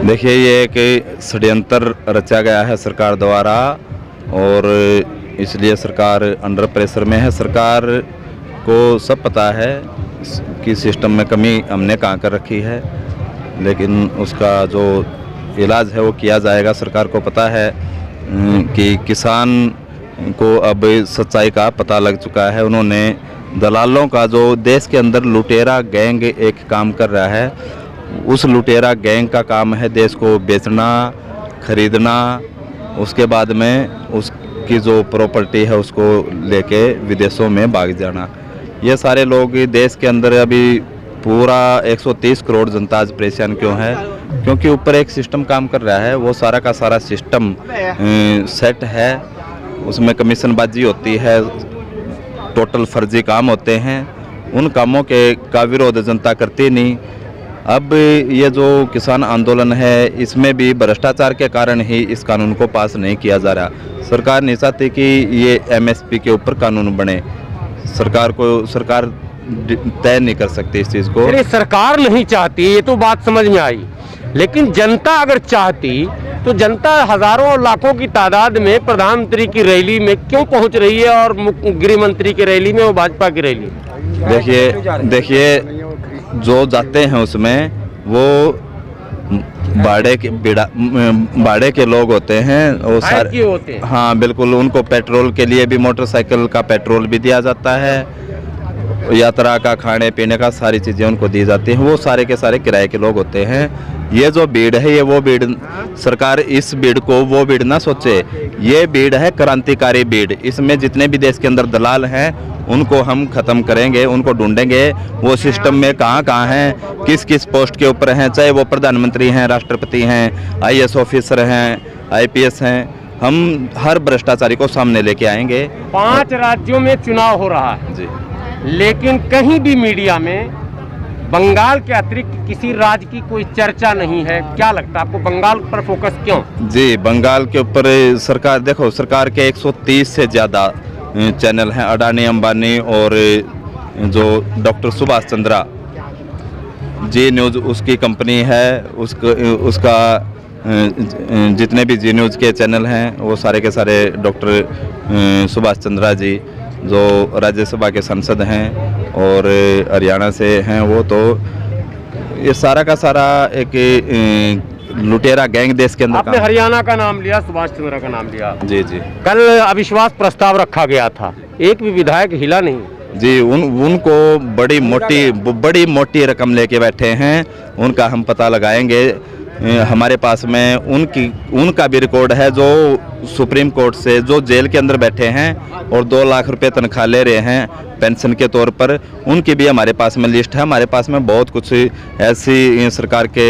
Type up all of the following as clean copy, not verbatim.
देखिए, ये एक षड्यंत्र रचा गया है सरकार द्वारा और इसलिए सरकार अंडर प्रेशर में है। सरकार को सब पता है कि सिस्टम में कमी हमने कहाँ कर रखी है, लेकिन उसका जो इलाज है वो किया जाएगा। सरकार को पता है कि किसान को अब सच्चाई का पता लग चुका है। उन्होंने दलालों का जो देश के अंदर लुटेरा गैंग एक काम कर रहा है, उस लुटेरा गैंग का काम है देश को बेचना, खरीदना, उसके बाद में उसकी जो प्रॉपर्टी है उसको लेके विदेशों में भाग जाना। ये सारे लोग देश के अंदर अभी पूरा 130 करोड़ जनता आज परेशान क्यों है? क्योंकि ऊपर एक सिस्टम काम कर रहा है, वो सारा का सारा सिस्टम सेट है, उसमें कमीशनबाजी होती है, टोटल फर्जी काम होते हैं। उन कामों का विरोध जनता करती नहीं। अब ये जो किसान आंदोलन है, इसमें भी भ्रष्टाचार के कारण ही इस कानून को पास नहीं किया जा रहा। सरकार नहीं चाहती कि ये एमएसपी के ऊपर कानून बने। सरकार तय नहीं कर सकती इस चीज़ को। अरे सरकार नहीं चाहती, ये तो बात समझ में आई, लेकिन जनता अगर चाहती तो जनता हजारों लाखों की तादाद में प्रधानमंत्री की रैली में क्यों पहुंच रही है और गृह मंत्री की रैली में, वो भाजपा की रैली? देखिए जो जाते हैं उसमें वो बाड़े के लोग होते हैं, वो सारे होते हैं। हाँ बिल्कुल, उनको पेट्रोल के लिए भी मोटरसाइकिल का पेट्रोल भी दिया जाता है, यात्रा का, खाने पीने का, सारी चीज़ें उनको दी जाती हैं। वो सारे के सारे किराए के लोग होते हैं। ये जो भीड़ है, ये वो भीड़, सरकार इस भीड़ को वो भीड़ ना सोचे। ये भीड़ है क्रांतिकारी भीड़। इसमें जितने भी देश के अंदर दलाल हैं उनको हम ख़त्म करेंगे, उनको ढूंढेंगे। वो सिस्टम में कहाँ हैं, किस किस पोस्ट के ऊपर हैं, चाहे वो प्रधानमंत्री हैं, राष्ट्रपति हैं, आईएएस ऑफिसर हैं, आईपीएस हैं, हम हर भ्रष्टाचारी को सामने लेके आएंगे। 5 राज्यों में चुनाव हो रहा है जी, लेकिन कहीं भी मीडिया में बंगाल के अतिरिक्त किसी राज्य की कोई चर्चा नहीं है। क्या लगता है आपको, बंगाल पर फोकस क्यों? जी, बंगाल के ऊपर सरकार, देखो सरकार के 130 से ज़्यादा चैनल हैं। अडानी, अंबानी और जो डॉक्टर सुभाष चंद्रा जी न्यूज़ उसकी कंपनी है, उसका जितने भी जी न्यूज़ के चैनल हैं वो सारे के सारे डॉक्टर सुभाष चंद्रा जी जो राज्यसभा के सांसद हैं और हरियाणा से हैं, वो तो ये सारा का सारा एक लुटेरा गैंग देश के अंदर। आपने हरियाणा का नाम लिया, सुभाष चंद्रा का नाम लिया। जी, कल अविश्वास प्रस्ताव रखा गया था, एक भी विधायक हिला नहीं। जी, उनको बड़ी मोटी रकम लेके बैठे हैं, उनका हम पता लगाएंगे। हमारे पास में उनका भी रिकॉर्ड है, जो सुप्रीम कोर्ट से जो जेल के अंदर बैठे हैं और 2 लाख रुपए तनख्वाह ले रहे हैं पेंशन के तौर पर, उनकी भी हमारे पास में लिस्ट है। हमारे पास में बहुत कुछ ऐसी सरकार के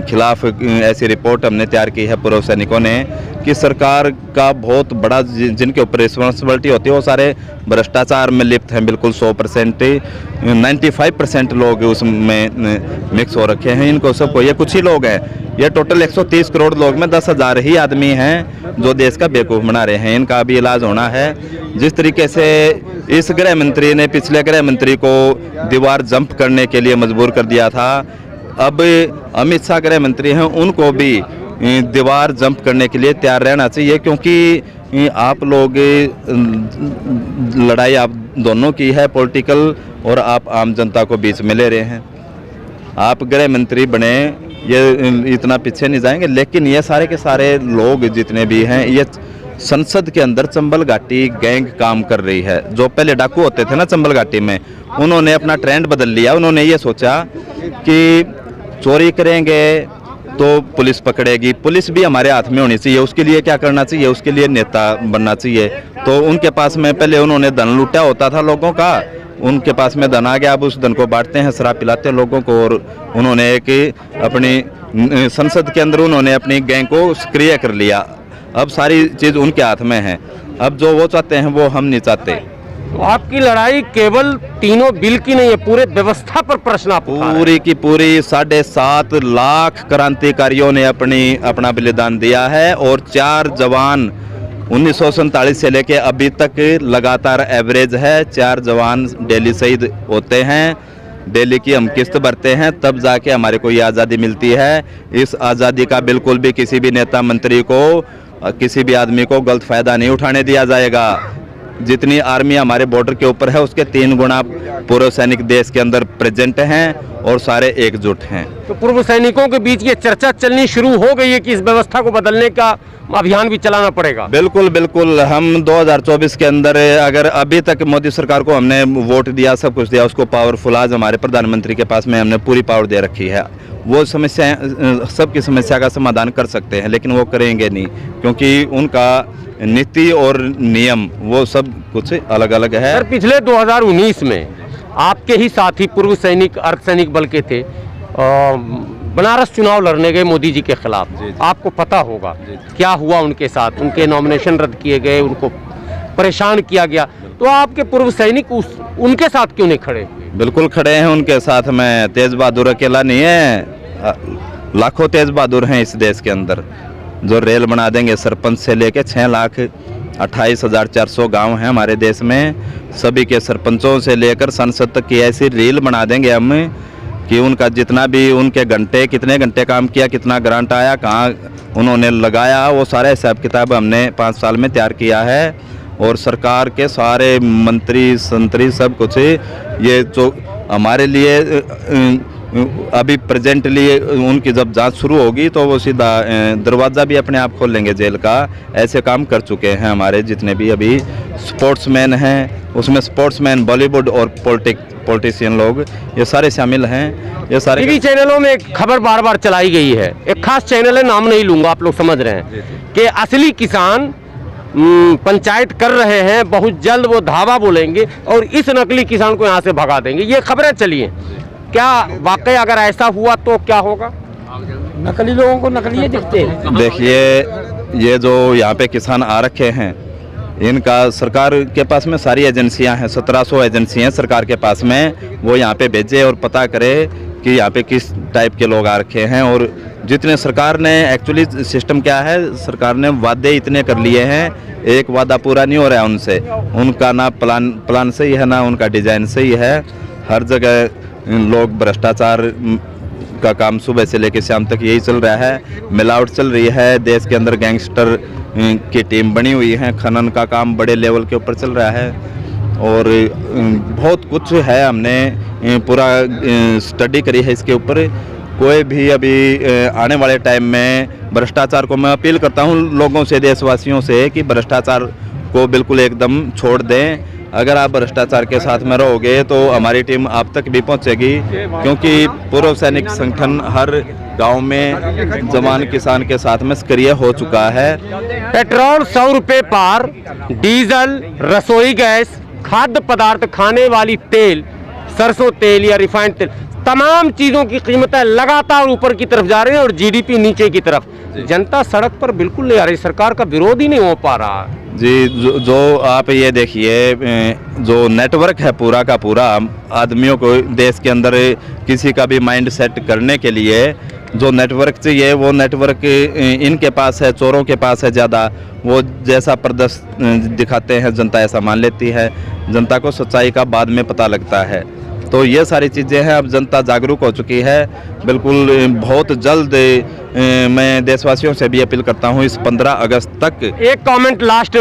खिलाफ ऐसी रिपोर्ट हमने तैयार की है पूर्व सैनिकों ने कि सरकार का बहुत बड़ा जिनके ऊपर रिस्पॉन्सिबिलिटी होती है वो सारे भ्रष्टाचार में लिप्त हैं। बिल्कुल 100%, 95% लोग उसमें मिक्स हो रखे हैं। इनको सबको, ये कुछ ही लोग हैं, ये टोटल 130 करोड़ लोग में 10,000 ही आदमी हैं जो देश का बेवकूफ़ बना रहे हैं। इनका भी इलाज होना है। जिस तरीके से इस गृह मंत्री ने पिछले गृह मंत्री को दीवार जंप करने के लिए मजबूर कर दिया था, अब अमित शाह गृह मंत्री हैं, उनको भी दीवार जंप करने के लिए तैयार रहना चाहिए। क्योंकि आप लोग, लड़ाई आप दोनों की है पॉलिटिकल, और आप आम जनता को बीच में ले रहे हैं। आप गृह मंत्री बने, ये इतना पीछे नहीं जाएंगे, लेकिन ये सारे के सारे लोग जितने भी हैं, ये संसद के अंदर चंबल घाटी गैंग काम कर रही है। जो पहले डाकू होते थे ना चंबल घाटी में, उन्होंने अपना ट्रेंड बदल लिया। उन्होंने ये सोचा कि चोरी करेंगे तो पुलिस पकड़ेगी, पुलिस भी हमारे हाथ में होनी चाहिए। उसके लिए क्या करना चाहिए? उसके लिए नेता बनना चाहिए। तो उनके पास में पहले उन्होंने धन लूटा होता था लोगों का, उनके पास में धन आ गया, अब उस धन को बांटते हैं, शराब पिलाते हैं लोगों को। और उन्होंने एक अपनी संसद के अंदर उन्होंने अपनी गैंग को सक्रिय कर लिया। अब सारी चीज़ उनके हाथ में है। अब जो वो चाहते हैं वो हम नहीं चाहते। तो आपकी लड़ाई केवल तीनों बिल की नहीं है, पूरे व्यवस्था पर प्रश्न आप उठा रहे हैं। पूरी की पूरी 7.5 लाख क्रांतिकारियों ने अपना बलिदान दिया है और 4 जवान 1947 से लेके अभी तक लगातार एवरेज है 4 जवान डेली शहीद होते हैं, डेली की हम किस्त भरते हैं, तब जाके हमारे को ये आज़ादी मिलती है। इस आज़ादी का बिल्कुल भी किसी भी नेता मंत्री को, किसी भी आदमी को गलत फ़ायदा नहीं उठाने दिया जाएगा। जितनी आर्मी हमारे बॉर्डर के ऊपर है उसके 3 गुना पूर्व सैनिक देश के अंदर प्रेजेंट हैं और सारे एकजुट हैं। तो पूर्व सैनिकों के बीच ये चर्चा चलनी शुरू हो गई है कि इस व्यवस्था को बदलने का अभियान भी चलाना पड़ेगा। बिल्कुल बिल्कुल, हम 2024 के अंदर अगर अभी तक मोदी सरकार को हमने वोट दिया, सब कुछ दिया, उसको पावरफुल आज हमारे प्रधानमंत्री के पास में हमने पूरी पावर दे रखी है। वो समस्या, सबकी समस्या का समाधान कर सकते हैं, लेकिन वो करेंगे नहीं, क्योंकि उनका नीति और नियम वो सब कुछ अलग अलग है। सर, पिछले 2019 में आपके ही साथी पूर्व सैनिक अर्धसैनिक बल के थे, बनारस चुनाव लड़ने गए मोदी जी के खिलाफ। आपको पता होगा क्या हुआ उनके साथ, उनके नॉमिनेशन रद्द किए गए, उनको परेशान किया गया। तो आपके पूर्व सैनिक उनके साथ क्यों नहीं खड़े? बिल्कुल खड़े हैं उनके साथ में। तेज बहादुर अकेला नहीं है, लाखों तेज बहादुर हैं इस देश के अंदर, जो रेल बना देंगे। सरपंच से लेके 6,28,400 गांव हैं हमारे देश में, सभी के सरपंचों से लेकर संसद तक की ऐसी रेल बना देंगे हम कि उनका जितना भी उनके घंटे, कितने घंटे काम किया, कितना ग्रांट आया, कहाँ उन्होंने लगाया, वो सारा हिसाब किताब हमने 5 साल में तैयार किया है। और सरकार के सारे मंत्री संतरी सब कुछ, ये जो हमारे लिए अभी प्रेजेंटली उनकी जब जांच शुरू होगी तो वो सीधा दरवाज़ा भी अपने आप खोल लेंगे जेल का। ऐसे काम कर चुके हैं हमारे जितने भी अभी स्पोर्ट्समैन हैं, उसमें स्पोर्ट्समैन, बॉलीवुड और पॉलिटिशियन लोग, ये सारे शामिल हैं। ये सारे टीवी चैनलों में एक खबर बार बार चलाई गई है, एक खास चैनल है, नाम नहीं लूँगा, आप लोग समझ रहे हैं, कि असली किसान पंचायत कर रहे हैं, बहुत जल्द वो धावा बोलेंगे और इस नकली किसान को यहाँ से भगा देंगे। ये खबरें चली हैं, क्या वाकई अगर ऐसा हुआ तो क्या होगा? नकली लोगों को नकली दिखते हैं। देखिए, ये जो यहाँ पे किसान आ रखे हैं, इनका सरकार के पास में सारी एजेंसियां हैं, 1700 एजेंसियां सरकार के पास में। वो यहाँ पे भेजे और पता करे कि यहाँ पे किस टाइप के लोग आ रखे हैं। और जितने सरकार ने एक्चुअली सिस्टम क्या है, सरकार ने वादे इतने कर लिए हैं, एक वादा पूरा नहीं हो रहा है उनसे। उनका ना प्लान सही है, ना उनका डिजाइन सही है। हर जगह लोग भ्रष्टाचार का काम सुबह से लेकर शाम तक यही चल रहा है, मिलावट चल रही है। देश के अंदर गैंगस्टर की टीम बनी हुई है, खनन का काम बड़े लेवल के ऊपर चल रहा है और बहुत कुछ है। हमने पूरा स्टडी करी है इसके ऊपर। कोई भी अभी आने वाले टाइम में भ्रष्टाचार को मैं अपील करता हूँ लोगों से, देशवासियों से, कि भ्रष्टाचार को बिल्कुल एकदम छोड़ दें। अगर आप भ्रष्टाचार के साथ में रहोगे तो हमारी टीम आप तक भी पहुंचेगी, क्योंकि पूर्व सैनिक संगठन हर गांव में जवान किसान के साथ में सक्रिय हो चुका है। पेट्रोल 100 रुपये पार, डीजल, रसोई गैस, खाद्य पदार्थ, खाने वाली तेल, सरसों तेल या रिफाइंड तेल, तमाम चीज़ों की कीमतें लगातार ऊपर की तरफ जा रही है और जीडीपी नीचे की तरफ। जनता सड़क पर बिल्कुल नहीं आ रही, सरकार का विरोध ही नहीं हो पा रहा जी। जो आप ये देखिए, जो नेटवर्क है पूरा का पूरा, आदमियों को देश के अंदर किसी का भी माइंड सेट करने के लिए जो नेटवर्क चाहिए, वो नेटवर्क इनके पास है, चोरों के पास है ज़्यादा। वो जैसा प्रदर्शन दिखाते हैं जनता ऐसा मान लेती है। जनता को सच्चाई का बाद में पता लगता है। तो ये सारी चीज़ें हैं, अब जनता जागरूक हो चुकी है बिल्कुल। बहुत जल्द मैं देशवासियों से भी अपील करता हूँ, इस 15 अगस्त तक। एक कमेंट लास्ट,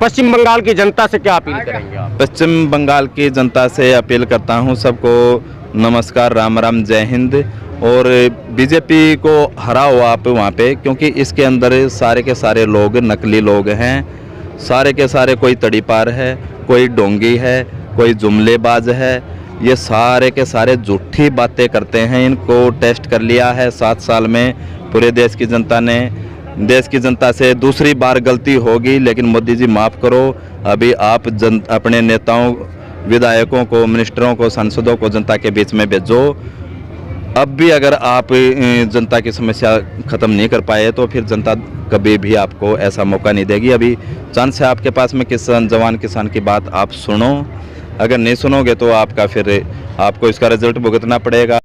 पश्चिम बंगाल की जनता से क्या अपील करेंगे आप? पश्चिम बंगाल की जनता से अपील करता हूँ, सबको नमस्कार, राम राम, जय हिंद। और बीजेपी को हराओ आप वहाँ पे, क्योंकि इसके अंदर सारे के सारे लोग नकली लोग हैं। सारे के सारे, कोई तड़ीपार है, कोई डोंगी है, कोई जुमलेबाज है। ये सारे के सारे झूठी बातें करते हैं। इनको टेस्ट कर लिया है 7 साल में पूरे देश की जनता ने। देश की जनता से दूसरी बार गलती होगी, लेकिन मोदी जी माफ़ करो। अभी आप अपने नेताओं, विधायकों को, मिनिस्टरों को, सांसदों को जनता के बीच में भेजो। अब भी अगर आप जनता की समस्या ख़त्म नहीं कर पाए तो फिर जनता कभी भी आपको ऐसा मौका नहीं देगी। अभी चांस है आपके पास में किसान, जवान किसान की बात आप सुनो। अगर नहीं सुनोगे तो आपको इसका रिजल्ट भुगतना पड़ेगा।